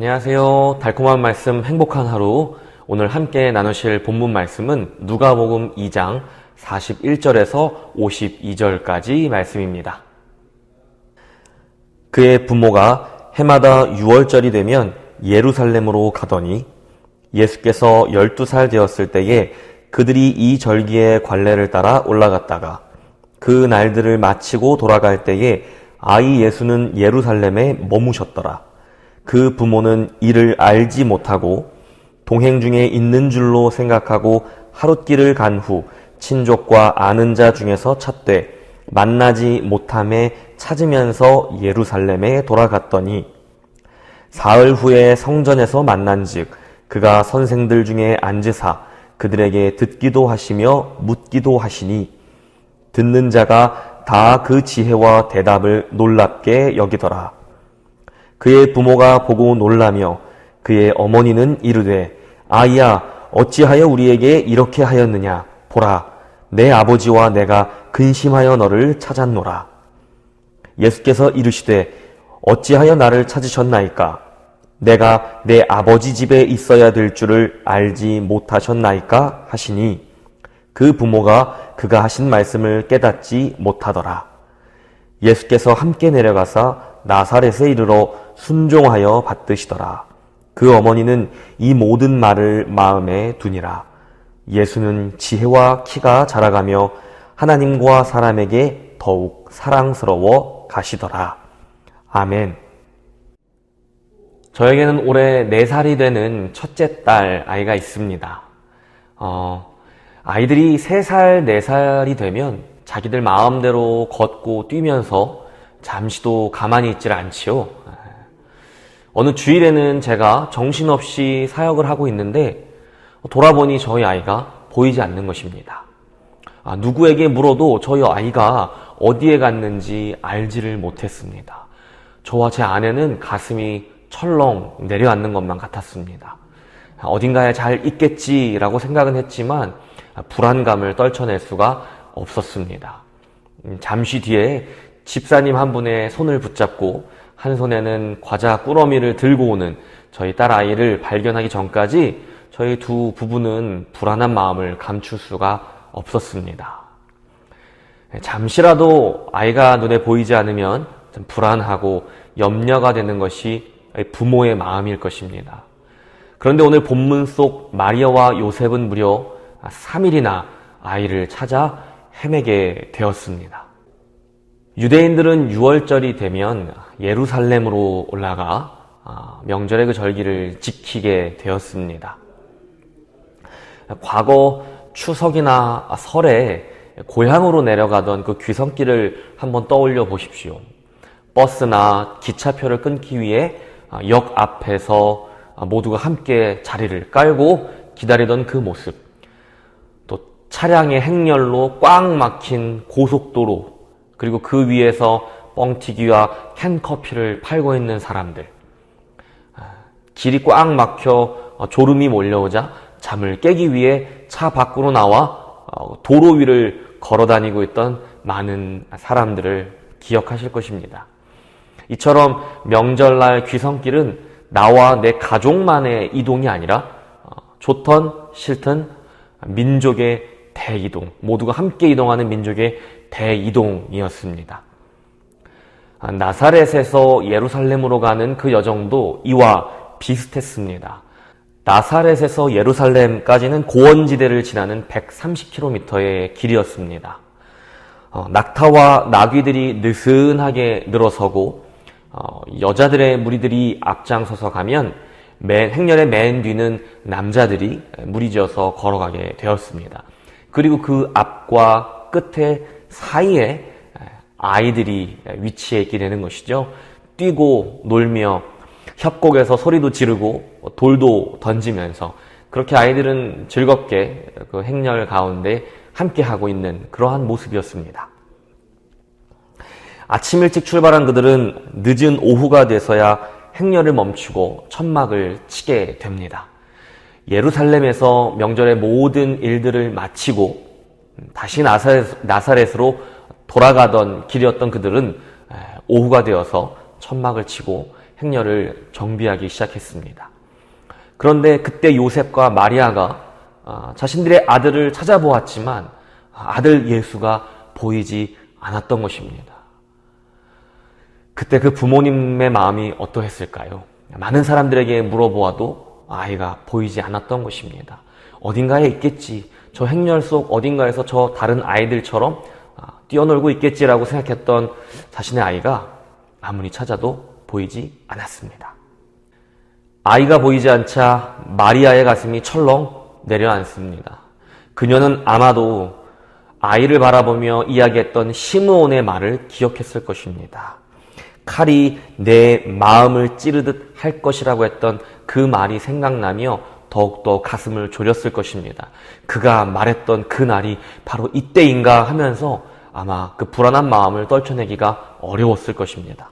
안녕하세요. 달콤한 말씀 행복한 하루. 오늘 함께 나누실 본문 말씀은 누가복음 2장 41절에서 52절까지 말씀입니다. 그의 부모가 해마다 6월절이 되면 예루살렘으로 가더니 예수께서 12살 되었을 때에 그들이 이 절기의 관례를 따라 올라갔다가 그 날들을 마치고 돌아갈 때에 아이 예수는 예루살렘에 머무셨더라. 그 부모는 이를 알지 못하고 동행 중에 있는 줄로 생각하고 하룻길을 간 후 친족과 아는 자 중에서 찾되 만나지 못함에 찾으면서 예루살렘에 돌아갔더니 사흘 후에 성전에서 만난즉 그가 선생들 중에 앉으사 그들에게 듣기도 하시며 묻기도 하시니 듣는 자가 다 그 지혜와 대답을 놀랍게 여기더라. 그의 부모가 보고 놀라며 그의 어머니는 이르되 아이야 어찌하여 우리에게 이렇게 하였느냐 보라 내 아버지와 내가 근심하여 너를 찾았노라. 예수께서 이르시되 어찌하여 나를 찾으셨나이까 내가 내 아버지 집에 있어야 될 줄을 알지 못하셨나이까 하시니 그 부모가 그가 하신 말씀을 깨닫지 못하더라. 예수께서 함께 내려가사 나사렛에 이르러 순종하여 받드시더라. 그 어머니는 이 모든 말을 마음에 두니라. 예수는 지혜와 키가 자라가며 하나님과 사람에게 더욱 사랑스러워 가시더라. 아멘. 저에게는 올해 4살이 되는 첫째 딸 아이가 있습니다. 아이들이 3살, 4살이 되면 자기들 마음대로 걷고 뛰면서 잠시도 가만히 있질 않지요. 어느 주일에는 제가 정신없이 사역을 하고 있는데 돌아보니 저희 아이가 보이지 않는 것입니다. 누구에게 물어도 저희 아이가 어디에 갔는지 알지를 못했습니다. 저와 제 아내는 가슴이 철렁 내려앉는 것만 같았습니다. 어딘가에 잘 있겠지라고 생각은 했지만 불안감을 떨쳐낼 수가 없었습니다. 잠시 뒤에 집사님 한 분의 손을 붙잡고 한 손에는 과자 꾸러미를 들고 오는 저희 딸 아이를 발견하기 전까지 저희 두 부부는 불안한 마음을 감출 수가 없었습니다. 잠시라도 아이가 눈에 보이지 않으면 좀 불안하고 염려가 되는 것이 부모의 마음일 것입니다. 그런데 오늘 본문 속 마리아와 요셉은 무려 3일이나 아이를 찾아 헤매게 되었습니다. 유대인들은 6월절이 되면 예루살렘으로 올라가 명절의 그 절기를 지키게 되었습니다. 과거 추석이나 설에 고향으로 내려가던 그 귀성길을 한번 떠올려 보십시오. 버스나 기차표를 끊기 위해 역 앞에서 모두가 함께 자리를 깔고 기다리던 그 모습, 또 차량의 행렬로 꽉 막힌 고속도로, 그리고 그 위에서 뻥튀기와 캔커피를 팔고 있는 사람들, 길이 꽉 막혀 졸음이 몰려오자 잠을 깨기 위해 차 밖으로 나와 도로 위를 걸어다니고 있던 많은 사람들을 기억하실 것입니다. 이처럼 명절날 귀성길은 나와 내 가족만의 이동이 아니라 좋던 싫든 민족의 대이동, 모두가 함께 이동하는 민족의 대이동이었습니다. 나사렛에서 예루살렘으로 가는 그 여정도 이와 비슷했습니다. 나사렛에서 예루살렘까지는 고원지대를 지나는 130km의 길이었습니다. 낙타와 나귀들이 느슨하게 늘어서고 여자들의 무리들이 앞장서서 가면 행렬의 맨 뒤는 남자들이 무리지어서 걸어가게 되었습니다. 그리고 그 앞과 끝에 사이에 아이들이 위치해 있게 되는 것이죠. 뛰고 놀며 협곡에서 소리도 지르고 돌도 던지면서 그렇게 아이들은 즐겁게 그 행렬 가운데 함께하고 있는 그러한 모습이었습니다. 아침 일찍 출발한 그들은 늦은 오후가 돼서야 행렬을 멈추고 천막을 치게 됩니다. 예루살렘에서 명절의 모든 일들을 마치고 다시 나사렛으로 돌아가던 길이었던 그들은 오후가 되어서 천막을 치고 행렬을 정비하기 시작했습니다. 그런데 그때 요셉과 마리아가 자신들의 아들을 찾아보았지만 아들 예수가 보이지 않았던 것입니다. 그때 그 부모님의 마음이 어떠했을까요? 많은 사람들에게 물어보아도 아이가 보이지 않았던 것입니다. 어딘가에 있겠지. 저 행렬 속 어딘가에서 저 다른 아이들처럼 뛰어놀고 있겠지라고 생각했던 자신의 아이가 아무리 찾아도 보이지 않았습니다. 아이가 보이지 않자 마리아의 가슴이 철렁 내려앉습니다. 그녀는 아마도 아이를 바라보며 이야기했던 시므온의 말을 기억했을 것입니다. 칼이 내 마음을 찌르듯 할 것이라고 했던 그 말이 생각나며 더욱더 가슴을 졸였을 것입니다. 그가 말했던 그 날이 바로 이때인가 하면서 아마 그 불안한 마음을 떨쳐내기가 어려웠을 것입니다.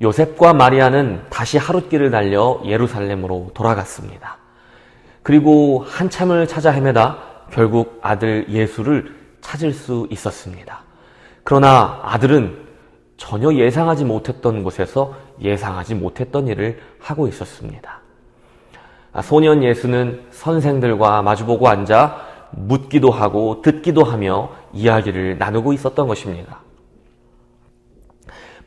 요셉과 마리아는 다시 하룻길을 달려 예루살렘으로 돌아갔습니다. 그리고 한참을 찾아 헤매다 결국 아들 예수를 찾을 수 있었습니다. 그러나 아들은 전혀 예상하지 못했던 곳에서 예상하지 못했던 일을 하고 있었습니다. 소년 예수는 선생들과 마주보고 앉아 묻기도 하고 듣기도 하며 이야기를 나누고 있었던 것입니다.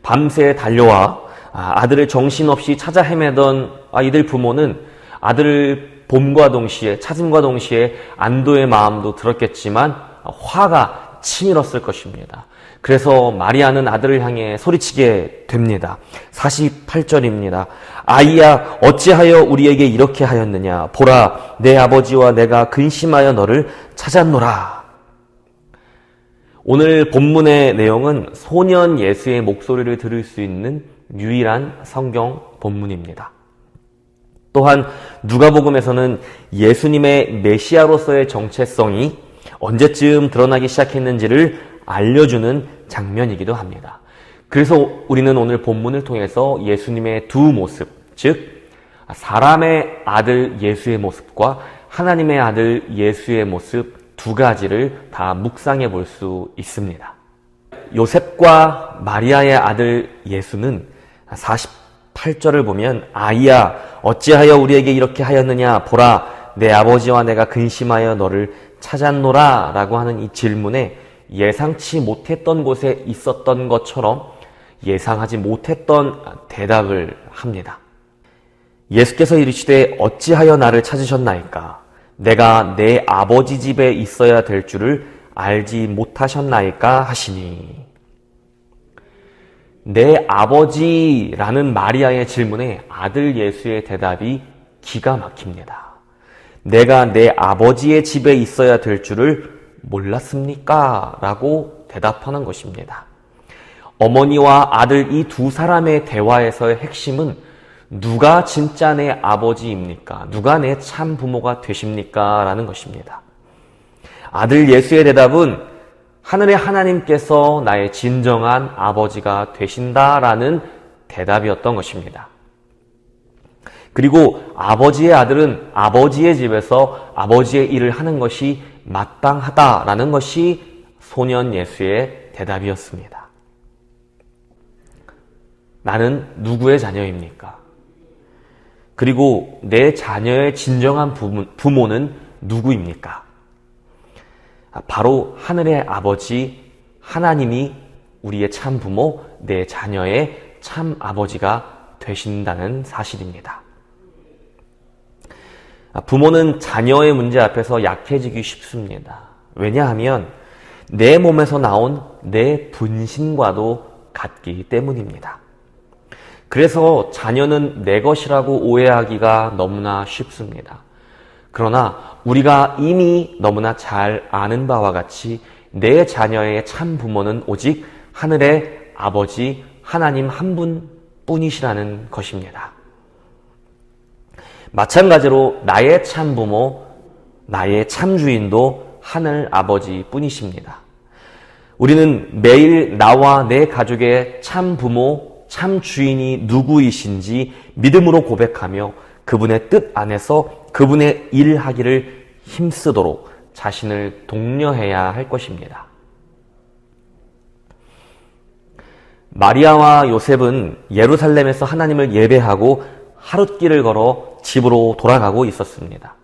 밤새 달려와 아들을 정신없이 찾아 헤매던 이들 부모는 아들을 봄과 동시에 찾음과 동시에 안도의 마음도 들었겠지만 화가 치밀었을 것입니다. 그래서 마리아는 아들을 향해 소리치게 됩니다. 48절입니다. 아이야 어찌하여 우리에게 이렇게 하였느냐. 보라 내 아버지와 내가 근심하여 너를 찾았노라. 오늘 본문의 내용은 소년 예수의 목소리를 들을 수 있는 유일한 성경 본문입니다. 또한 누가복음에서는 예수님의 메시아로서의 정체성이 언제쯤 드러나기 시작했는지를 알려주는 장면이기도 합니다. 그래서 우리는 오늘 본문을 통해서 예수님의 두 모습, 즉 사람의 아들 예수의 모습과 하나님의 아들 예수의 모습 두 가지를 다 묵상해 볼 수 있습니다. 요셉과 마리아의 아들 예수는 48절을 보면 아이야 어찌하여 우리에게 이렇게 하였느냐. 보라 내 아버지와 내가 근심하여 너를 찾았노라 라고 하는 이 질문에 예상치 못했던 곳에 있었던 것처럼 예상하지 못했던 대답을 합니다. 예수께서 이르시되 어찌하여 나를 찾으셨나이까. 내가 내 아버지 집에 있어야 될 줄을 알지 못하셨나이까 하시니. 내 아버지라는 마리아의 질문에 아들 예수의 대답이 기가 막힙니다. 내가 내 아버지의 집에 있어야 될 줄을 몰랐습니까? 라고 대답하는 것입니다. 어머니와 아들 이 두 사람의 대화에서의 핵심은 누가 진짜 내 아버지입니까? 누가 내 참 부모가 되십니까? 라는 것입니다. 아들 예수의 대답은 하늘의 하나님께서 나의 진정한 아버지가 되신다라는 대답이었던 것입니다. 그리고 아버지의 아들은 아버지의 집에서 아버지의 일을 하는 것이 마땅하다라는 것이 소년 예수의 대답이었습니다. 나는 누구의 자녀입니까? 그리고 내 자녀의 진정한 부모는 누구입니까? 바로 하늘의 아버지 하나님이 우리의 참 부모, 내 자녀의 참 아버지가 되신다는 사실입니다. 부모는 자녀의 문제 앞에서 약해지기 쉽습니다. 왜냐하면 내 몸에서 나온 내 분신과도 같기 때문입니다. 그래서 자녀는 내 것이라고 오해하기가 너무나 쉽습니다. 그러나 우리가 이미 너무나 잘 아는 바와 같이 내 자녀의 참 부모는 오직 하늘의 아버지 하나님 한 분뿐이시라는 것입니다. 마찬가지로 나의 참 부모, 나의 참 주인도 하늘 아버지 뿐이십니다. 우리는 매일 나와 내 가족의 참 부모, 참 주인이 누구이신지 믿음으로 고백하며 그분의 뜻 안에서 그분의 일하기를 힘쓰도록 자신을 독려해야 할 것입니다. 마리아와 요셉은 예루살렘에서 하나님을 예배하고 하룻길을 걸어 집으로 돌아가고 있었습니다.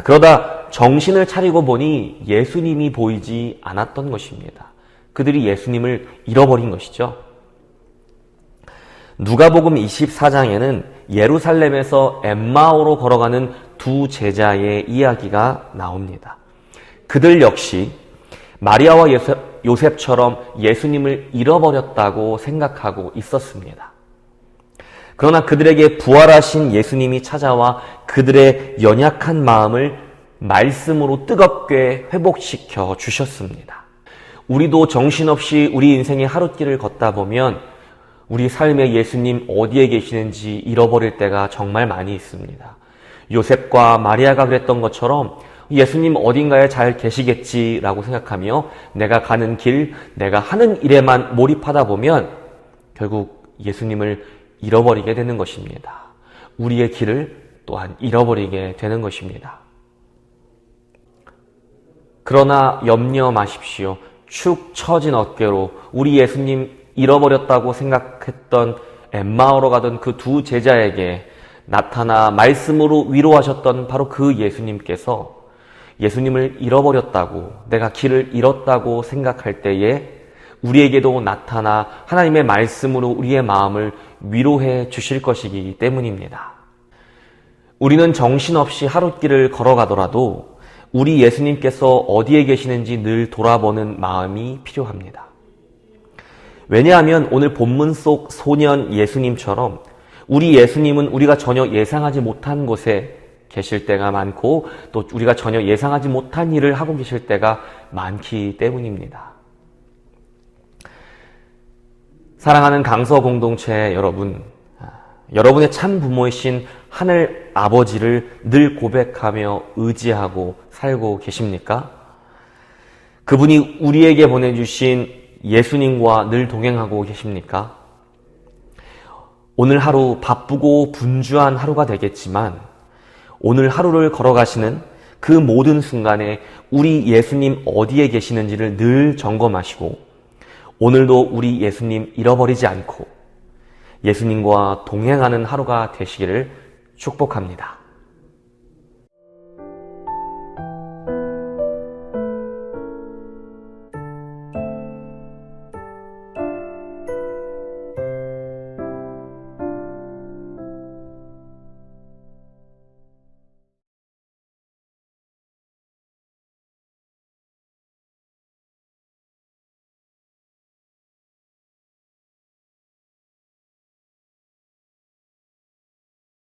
그러다 정신을 차리고 보니 예수님이 보이지 않았던 것입니다. 그들이 예수님을 잃어버린 것이죠. 누가복음 24장에는 예루살렘에서 엠마오로 걸어가는 두 제자의 이야기가 나옵니다. 그들 역시 마리아와 요셉처럼 예수님을 잃어버렸다고 생각하고 있었습니다. 그러나 그들에게 부활하신 예수님이 찾아와 그들의 연약한 마음을 말씀으로 뜨겁게 회복시켜 주셨습니다. 우리도 정신없이 우리 인생의 하룻길을 걷다 보면 우리 삶에 예수님 어디에 계시는지 잃어버릴 때가 정말 많이 있습니다. 요셉과 마리아가 그랬던 것처럼 예수님 어딘가에 잘 계시겠지라고 생각하며 내가 가는 길, 내가 하는 일에만 몰입하다 보면 결국 예수님을 잃어버리게 되는 것입니다. 우리의 길을 또한 잃어버리게 되는 것입니다. 그러나 염려 마십시오. 축 처진 어깨로 우리 예수님 잃어버렸다고 생각했던 엠마오로 가던 그 두 제자에게 나타나 말씀으로 위로하셨던 바로 그 예수님께서 예수님을 잃어버렸다고, 내가 길을 잃었다고 생각할 때에 우리에게도 나타나 하나님의 말씀으로 우리의 마음을 위로해 주실 것이기 때문입니다. 우리는 정신없이 하룻길을 걸어가더라도 우리 예수님께서 어디에 계시는지 늘 돌아보는 마음이 필요합니다. 왜냐하면 오늘 본문 속 소년 예수님처럼 우리 예수님은 우리가 전혀 예상하지 못한 곳에 계실 때가 많고 또 우리가 전혀 예상하지 못한 일을 하고 계실 때가 많기 때문입니다. 사랑하는 강서 공동체 여러분, 여러분의 참 부모이신 하늘 아버지를 늘 고백하며 의지하고 살고 계십니까? 그분이 우리에게 보내주신 예수님과 늘 동행하고 계십니까? 오늘 하루 바쁘고 분주한 하루가 되겠지만 오늘 하루를 걸어가시는 그 모든 순간에 우리 예수님 어디에 계시는지를 늘 점검하시고 오늘도 우리 예수님 잃어버리지 않고 예수님과 동행하는 하루가 되시기를 축복합니다.